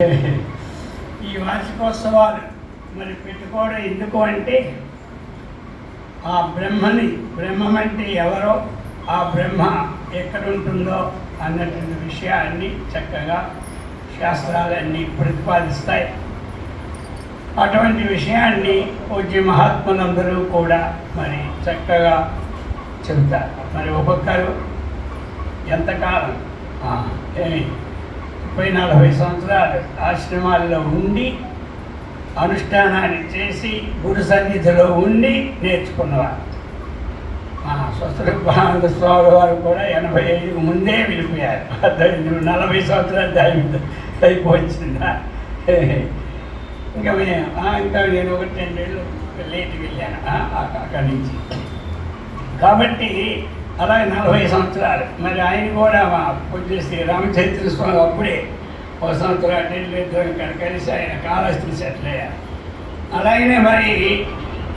ఈ వార్షికోత్సవాలు మరి పెట్టుకోవడం ఎందుకు అంటే ఆ బ్రహ్మం అంటే ఎవరో, ఆ బ్రహ్మ ఎక్కడుంటుందో అన్నటువంటి విషయాన్ని చక్కగా శాస్త్రాలన్నీ ప్రతిపాదిస్తాయి. అటువంటి విషయాన్ని పూజ్య మహాత్ములందరూ కూడా మరి చక్కగా చెబుతారు. మరి ఒక్కొక్కరు ఎంతకాలం 30-40 సంవత్సరాలు ఆశ్రమాల్లో ఉండి అనుష్ఠానాన్ని చేసి గురు సన్నిధిలో ఉండి నేర్చుకున్నవారు. స్వస్వరూపానంద స్వామి వారు కూడా 85 ముందే వెళ్ళిపోయారు. 40 సంవత్సరాలు అయిపోయిందా? ఇంకా నేను 1-2 ఏళ్ళు లేట్కి వెళ్ళాను అక్కడి నుంచి. కాబట్టి అలాగే 40 సంవత్సరాలు. మరి ఆయన కూడా మా పూజ్య శ్రీ రామచంద్ర స్వామి అప్పుడే 1 సంవత్సరం ఢిల్లీ ఇక్కడ కలిసి ఆయన కాళహస్తి సెటిల్ అయ్యారు. అలాగనే మరి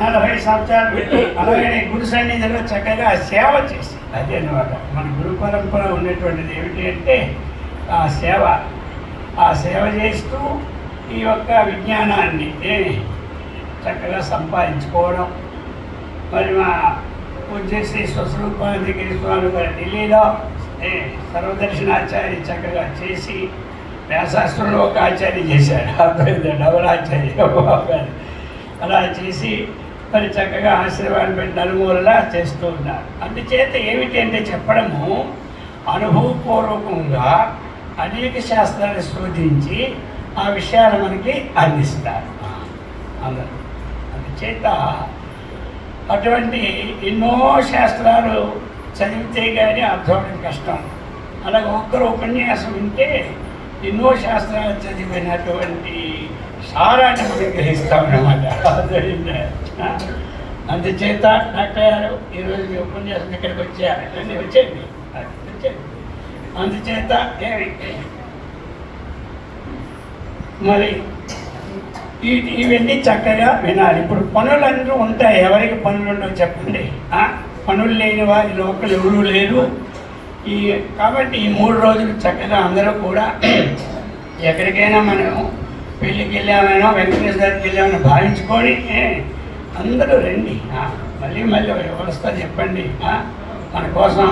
40 సంవత్సరాలు పెట్టి అలాగనే గురు సన్నిధిలో చక్కగా సేవ చేసి, అదే అన్నమాట మన గురు పరంపర ఉన్నటువంటిది ఏమిటి అంటే ఆ సేవ చేస్తూ ఈ యొక్క విజ్ఞానాన్ని చక్కగా సంపాదించుకోవడం. మరి మా పూజ్య శ్రీ స్వస్వరూపానందగిరి స్వామి గారు ఢిల్లీలో సర్వదర్శనాచార్య చక్కగా చేసి వ్యాసాస్త్రంలో ఒక ఆచార్య చేశారు, డబల్ ఆచార్య. అలా చేసి మరి చక్కగా ఆశీర్వాదం పెట్టి నలుమూలలా చేస్తూ ఉన్నారు. అందుచేత ఏమిటి అంటే చెప్పడము అనుభవపూర్వకంగా అనేక శాస్త్రాలు శోధించి ఆ విషయాలు మనకి అందిస్తారు అందరూ. అందుచేత అటువంటి ఎన్నో శాస్త్రాలు చదివితే కానీ అర్థం అవడం కష్టం. అలాగే ఒక్కరు ఉపన్యాసం వింటే ఎన్నో శాస్త్రాలు చదివినటువంటి సారాన్ని మనం గ్రహిస్తామన్నమాట. అందుచేత డాక్టర్ గారు ఈరోజు మీ ఉపన్యాసం ఇక్కడికి వచ్చారు, వచ్చేయండి. అందుచేత మరి ఇవన్నీ చక్కగా వినాలి. ఇప్పుడు పనులన్నీ ఉంటాయి, ఎవరికి పనులు ఉండవు చెప్పండి? పనులు లేని వారి లోకలు ఎవరూ లేరు. కాబట్టి ఈ 3 రోజులు చక్కగా అందరూ కూడా ఎక్కడికైనా మనం పెళ్ళికి వెళ్ళామైనా వెంకటేశ్వరకి వెళ్ళామైనా భావించుకొని అందరూ రండి. మళ్ళీ వ్యవస్థ చెప్పండి మన కోసం.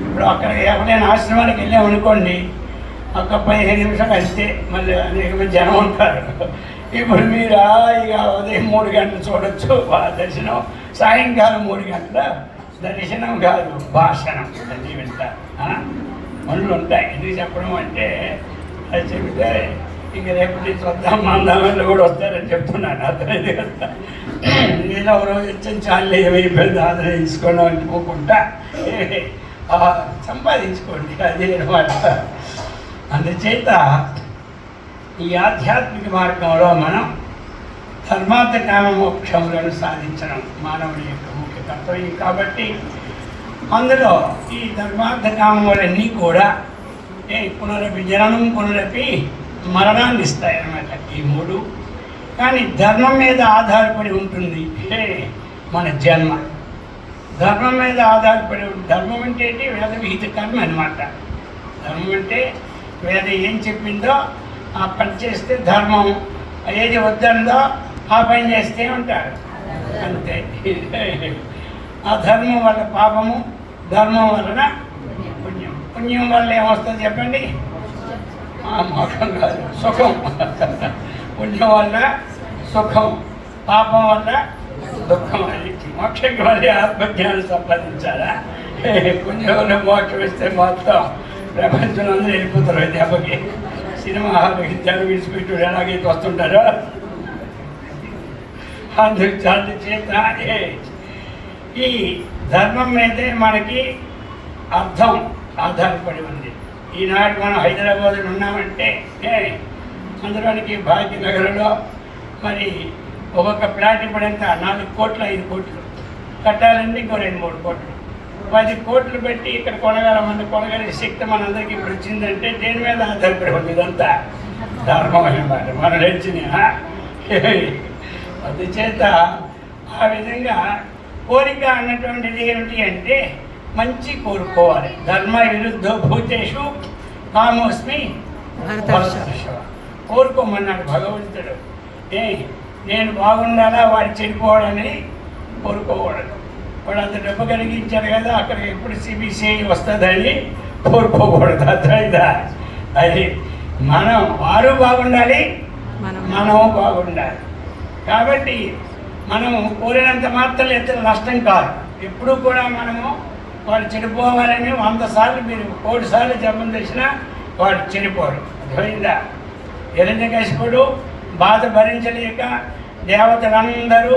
ఇప్పుడు అక్కడికి ఎవరైనా ఆశ్రమానికి వెళ్ళామనుకోండి, ఒక 15 నిమిషాలు అంతే, మళ్ళీ అనేక మంది జనం ఉంటారు. ఇప్పుడు మీరు ఇక ఉదయం 3 గంటలు చూడొచ్చు దర్శనం, సాయంకాలం 3 గంటల దర్శనం కాదు భాషణం అన్నీ వింటారు. పనులు ఉంటాయి. ఎందుకు చెప్పడం అంటే అది చెబితే ఇంక రేపు నుంచి వద్దాం మందామని కూడా వస్తారని చెప్తున్నాను. అతనైతే కదా నేను ఒక రోజు ఇచ్చిన చాలు ఏమైపోయింది ఆదరణ తీసుకోవడం అనుకోకుండా సంపాదించుకోండి, అదే అనమాట. అందుచేత ఈ ఆధ్యాత్మిక మార్గంలో మనం ధర్మార్థ కామ మోక్షములను సాధించడం మానవుని యొక్క ముఖ్య కర్తవ్యం. కాబట్టి అందులో ఈ ధర్మార్థ కామములన్నీ కూడా పునరపి జననం పునరపి మరణాన్ని ఇస్తాయన్నమాట ఈ 3. కానీ ధర్మం మీద ఆధారపడి ఉంటుంది మన జన్మ. ధర్మం మీద ఆధారపడి ఉంటుంది. ధర్మం అంటే ఏంటి? వేద విహిత కర్మ అనమాట. ధర్మం అంటే వేద ఏం చెప్పిందో ఆ పని చేస్తే ధర్మం, ఏది వద్దందో ఆ పని చేస్తే ఉంటారు అంతే. ఆ ధర్మం వల్ల పాపము, ధర్మం వలన పుణ్యం. పుణ్యం వల్ల ఏమొస్తుంది చెప్పండి? మోక్షం కాదు, సుఖం. పుణ్యం వల్ల సుఖం, పాపం వల్ల దుఃఖం. అది మోక్షం వల్ల ఆత్మజ్ఞానం సంపాదించాలా? పుణ్యం వల్ల మోక్షం ఇస్తే మొత్తం ప్రపంచంలో అందరూ వెళ్ళిపోతారు. దెబ్బకి సినిమా హాల్ విద్యాలు విడిచిపెట్టు ఎలాగైతే వస్తుంటారో అందుచేత ఈ ధర్మం మీదే మనకి అర్థం ఆధారపడి ఉంది. ఈనాడు మనం హైదరాబాద్లో ఉన్నామంటే అందులోనికి భాగ్యనగర్లో మరి ఒక్కొక్క ప్లాట్ ఇప్పుడంతా 4 కోట్లు 5 కోట్లు కట్టాలంటే ఇంకో 2-3 కోట్లు 10 కోట్లు పెట్టి ఇక్కడ కొనగలిగే శక్తి మనందరికీ ఇప్పుడు వచ్చిందంటే దేని మీద ఆధారపడి ఉంది? ఇదంతా ధర్మం అన్నమాట. మనం నడిచిన అందుచేత ఆ విధంగా కోరిక అన్నటువంటిది ఏమిటి అంటే మంచి కోరుకోవాలి. ధర్మ విరుద్ధ భూతేషు కామోస్మి భరతర్షభ. కోరుకోమన్నాడు భగవంతుడు. నేను బాగుండాలా, వాడు చెడిపోవాలని కోరుకోకూడదు. వాడు అంత డబ్బు కలిగించాడు కదా, అక్కడ ఎప్పుడు సిబిసిఐ వస్తుందని కోరుకోకూడదు. అర్థమైందా? అది మనం వారు బాగుండాలి, మనము బాగుండాలి. కాబట్టి మనము కోరినంత మాత్రం ఇతరులు నష్టం కాదు. ఎప్పుడు కూడా మనము వాడు చెడిపోవాలని 100 సార్లు మీరు 1 సార్లు జపం చేసినా వాడు చెడిపోడు. అర్థమైందా? హిరణ్యకశిపుడు బాధ భరించలేక దేవతలందరూ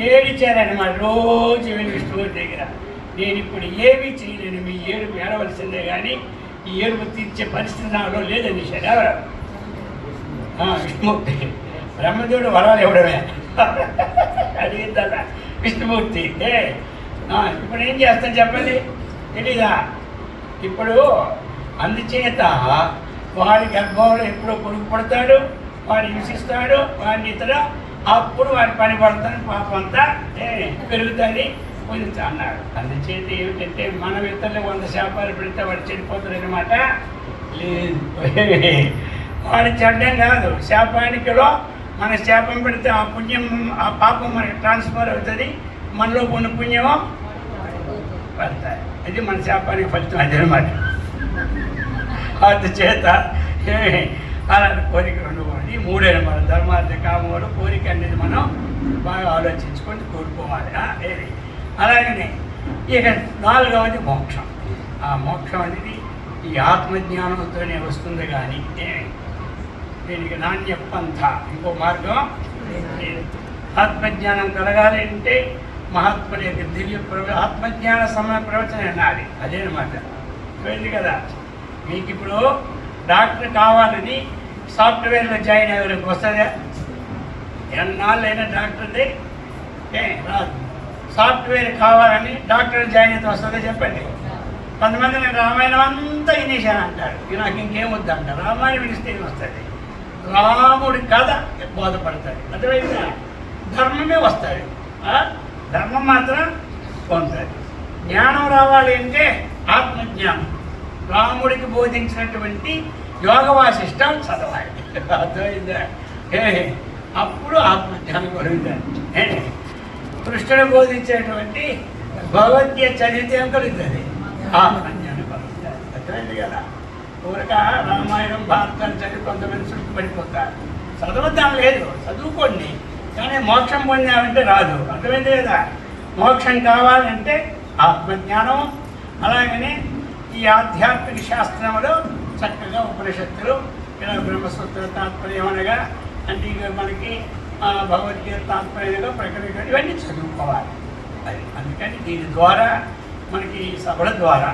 ఏడిచారనమాట. రోజు వెళ్ళి విష్ణువు దగ్గర, నేను ఇప్పుడు ఏమీ చేయలేను, మీ ఏడుపు ఏడవలసిందే కానీ ఈ ఏడుపు తీర్చే పరిస్థితి నాలో లేదని ఎవరు? విష్ణుమూర్తి. బ్రహ్మదేవుడు వరాలు ఇవ్వడమే అడిగిందట విష్ణుమూర్తి. ఇప్పుడు ఏం చేస్తాను చెప్పండి, తెలీదా? ఇప్పుడు అందుచేత వాడి గర్భంలో ఎప్పుడో కొడుకు పడతాడు, వాడు హింసిస్తాడు, వాడిని ఇతడు, అప్పుడు వాడి పని పడతాడు, పాపం అంతా పెరుగుతుంది పొందుతా అన్నాడు. అందుచేత ఏమిటంటే మనం ఇతరులు 100 శాపాలు పెడితే వాడు చెడిపోతాడు అనమాట. లేదు, వాడి చెడ్డం కాదు. శాపానికిలో మన శాపం పెడితే ఆ పుణ్యం ఆ పాపం మనకి ట్రాన్స్ఫర్ అవుతుంది, మనలో ఉన్న పుణ్యమో పడతాయి. అది మన శాపానికి ఫలితం అది అనమాట. అందుచేత అలాంటి కోరికలు ఉండకూడదు. ఈ 3 మన ధర్మార్థ కామములు. కోరిక అనేది మనం బాగా ఆలోచించుకొని కోరుకోవాలి. అలాగనే ఇక 4వది మోక్షం. ఆ మోక్షం అనేది ఈ ఆత్మజ్ఞానంతోనే వస్తుంది కానీ దీనికి నాణ్య పంథ ఇంకో మార్గం ఆత్మజ్ఞానం కలగాలి అంటే మహాత్ముల యొక్క దివ్య ఆత్మజ్ఞాన సమయ ప్రవచనం వినాలి. అదేనమాట. పోయింది కదా. మీకు ఇప్పుడు డాక్టర్ కావాలని సాఫ్ట్వేర్లో జాయిన్ అయ్యేవారికి వస్తుందా? ఎన్నాళ్ళైనా డాక్టర్ది రాదు. సాఫ్ట్వేర్ కావాలని డాక్టర్ జాయిన్ అయితే వస్తుందా చెప్పండి? కొంతమంది నేను రామాయణం అంతా వినేశాను అంటారు, నాకు ఇంకేం వద్దు అంటారు. రామాయణం వినిస్తే ఏం వస్తుంది? రాముడి కథ బోధపడతాడు. అర్థమైందా? ధర్మమే వస్తాడు, ధర్మం మాత్రం పొందుతుంది. జ్ఞానం రావాలి అంటే ఆత్మజ్ఞానం, రాముడికి బోధించినటువంటి యోగ వాసిష్టం చదవాలి. అర్థమైందా? అప్పుడు ఆత్మజ్ఞానం కలుగుతుంది. కృష్ణుడు బోధించేటువంటి భగవద్గీత చదివితే ఏం కలుగుతుంది? ఆత్మజ్ఞానం కలుగుతుంది. అర్థమైంది కదా. ఊరక రామాయణం భారతాన్ని చదివి కొంతమంది చుట్టూ పడిపోతారు. చదవద్దాం లేదు, చదువుకోండి, కానీ మోక్షం పొందామంటే రాదు. అర్థమైంది కదా. మోక్షం కావాలంటే ఆత్మజ్ఞానం. అలాగనే ఈ ఆధ్యాత్మిక శాస్త్రములు చక్కగా ఉపనిషత్తులు, ఇలా బ్రహ్మసూత్ర తాత్పర్యం అనగా అంటే ఇక మనకి భగవద్గీత తాత్పర్యంగా ప్రకటన ఇవన్నీ చదువుకోవాలి. అది అందుకని దీని ద్వారా మనకి సభల ద్వారా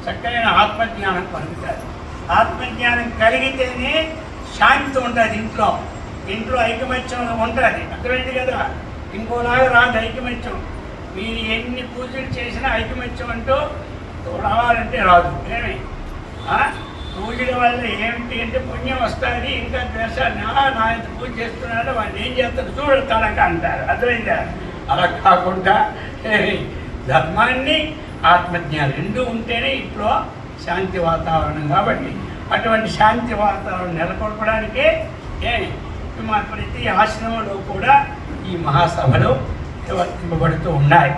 చక్కనైన ఆత్మజ్ఞానం కలుగుతుంది. ఆత్మజ్ఞానం కలిగితేనే శాంతి ఉంటుంది. ఇంట్లో ఐకమత్యం ఉంటుంది. అర్థమైంది కదా. ఇంకోలాగా రాదు ఐకమత్యం. మీరు ఎన్ని పూజలు చేసినా ఐకమత్యం అంటూ రావాలంటే రాదు. ఏమి పూజల వల్ల ఏమిటి అంటే పుణ్యం వస్తుంది, ఇంకా ద్వేషాన్ని నా ఎంత పూజ చేస్తున్నాడో వాడిని ఏం చేస్తారు చూడతానక అంటారు. అర్థమైందా? అలా కాకుండా ధర్మాన్ని ఆత్మజ్ఞానం రెండు ఉంటేనే ఇంట్లో శాంతి వాతావరణం. కాబట్టి అటువంటి శాంతి వాతావరణం నెలకొల్పడానికే మా ప్రతి ఆశ్రమంలో కూడా ఈ మహాసభలు నిర్వర్తింపబడుతూ ఉన్నాయి.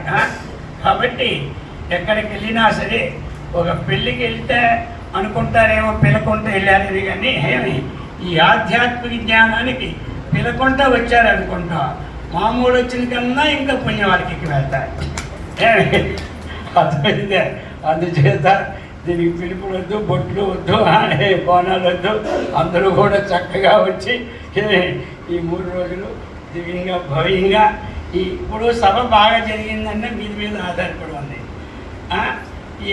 కాబట్టి ఎక్కడికి వెళ్ళినా సరే ఒక పెళ్ళికి వెళ్తే అనుకుంటారేమో పిలకుంట వెళ్ళారని, కానీ ఈ ఆధ్యాత్మిక జ్ఞానానికి పిలకుంట వచ్చారనుకుంటా మామూలు వచ్చిన కన్నా ఇంకా పుణ్యం వారికి వెళ్తారు. అర్థమైందే. అందుచేత దీనికి పిలుపులు వద్దు, బొట్లు వద్దు, బోనాలు వద్దు. అందరూ కూడా చక్కగా వచ్చి ఈ 3 రోజులు దివ్యంగా భవ్యంగా ఇప్పుడు సభ బాగా జరిగిందంటే మీద ఆధారపడి ఉంది.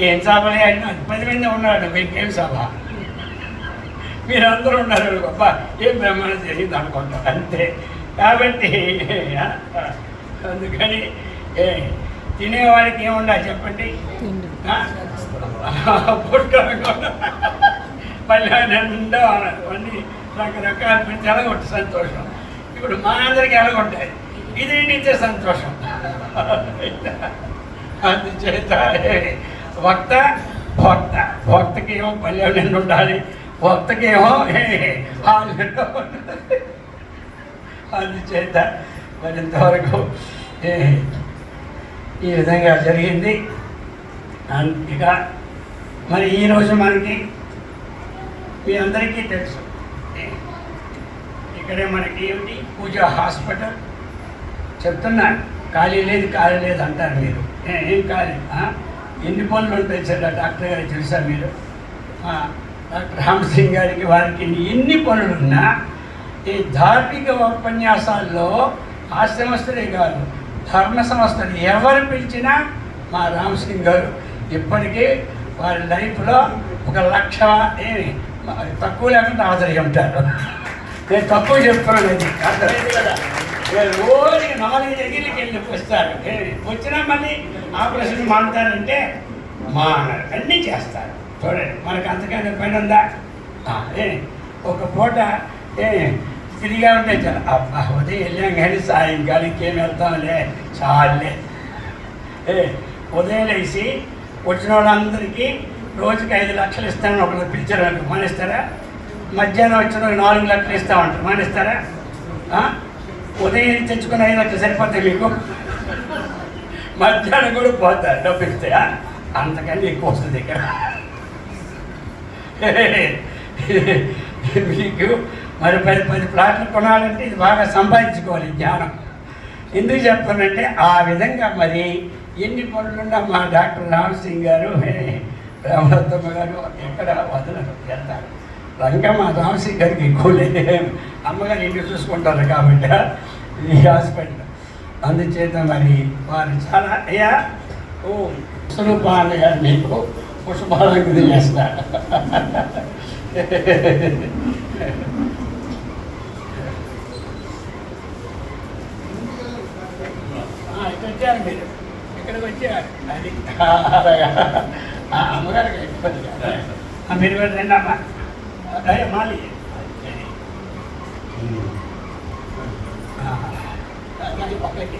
ఏం సభలే అంటే 10 మంది ఉన్నాడు, ఇంకేం సభ, మీరందరూ ఉన్నారు గొప్ప ఏం బ్రహ్మాండం జరిగింది అనుకుంటారు అంతే. కాబట్టి అందుకని తినేవాడికి ఏముండాలి చెప్పండి? మళ్ళీ నిండా అన్ని రకరకాల పెట్టి ఎలాగొట్టి సంతోషం. ఇప్పుడు మా అందరికీ ఎలాగొంటాయి, ఇదేంటి సంతోషం. అందుచేత భక్తకి ఏమో పల్లె నిండు ఉండాలి, భక్తకేమో హాల్లో. అందుచేత మరింతవరకు ఈ విధంగా జరిగింది. ఇక మరి ఈరోజు మనకి మీ అందరికీ తెలుసు, ఇక్కడే మనకి ఏమిటి పూజా హాస్పిటల్ చెప్తున్నాను. ఖాళీ లేదు అంటారు మీరు. ఏం ఖాళీ? ఎన్ని పనులు ఉంటాయి సార్ డాక్టర్ గారికి తెలుసా మీరు? డాక్టర్ రామసింగ్ గారికి వారికి ఎన్ని పనులున్నా ఈ ధార్మిక ఉపన్యాసాల్లో ఆశ్రమస్తులే కాదు, ధర్మ సంస్థలు ఎవరు పిలిచినా మా రామసింగ్ గారు ఇప్పటికీ వారి లైఫ్లో 1,00,000 తక్కువ లేకుండా హాజరై ఉంటారు. నేను తక్కువ చెప్తున్నాను, అది అర్థమైంది కదా. రోజుకి 4 దగ్గరికి వెళ్ళి వస్తారు. వచ్చినా మళ్ళీ ఆపరేషన్ మానుతారంటే మానరు, అన్నీ చేస్తారు. చూడండి, మనకు అంతకన్నా పని ఉందా? ఒక పూట ఫ్రీగా ఉంటే చాలా అబ్బా ఉదయం వెళ్ళాం కానీ సాయంకాలం ఇంకేం వెళ్తాంలే చాలే. ఉదయం లేచి వచ్చిన వాళ్ళందరికీ రోజుకి 5 లక్షలు ఇస్తామని ఒకళ్ళు పిలిచారు, మానేస్తారా? మధ్యాహ్నం వచ్చిన 4 లక్షలు ఇస్తామంటారు, మానేస్తారా? ఉదయం తెచ్చుకుని 5 లక్షలు సరిపోతాయి మీకు? మధ్యాహ్నం కూడా పోతారు డబ్బు ఇస్తే, అంతకన్నా ఎక్కువ వస్తుంది ఇక్కడ మీకు. మరి 10 ప్లాట్లు కొనాలంటే ఇది బాగా సంపాదించుకోవాలి జ్ఞానం. ఎందుకు చెప్తానంటే ఆ విధంగా మరి ఎన్ని పనులున్నా మా డాక్టర్ రామసింగ్ గారు, రామరత్నమ్మ గారు ఎక్కడ వదలరు, వెళ్తారు. రంగమ్మ రామసింగ్ గారికి ఎక్కువ లేదు, అమ్మగారు ఇంటికి చూసుకుంటారు కాబట్టి ఈ హాస్పిటల్. అందుచేత మరి వారు చాలా అయ్యా స్వరూపాల గారు మీకు పుష్పాలంకరణ చేస్తారు. ఇక్కడ వచ్చారు మీరు, ఇక్కడికి వచ్చారు. అది అమ్మగారికి ఇబ్బంది కాదు. మీరు కూడా రండి అమ్మా. మాలి పక్కకి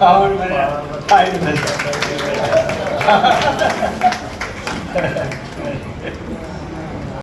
అవును మరి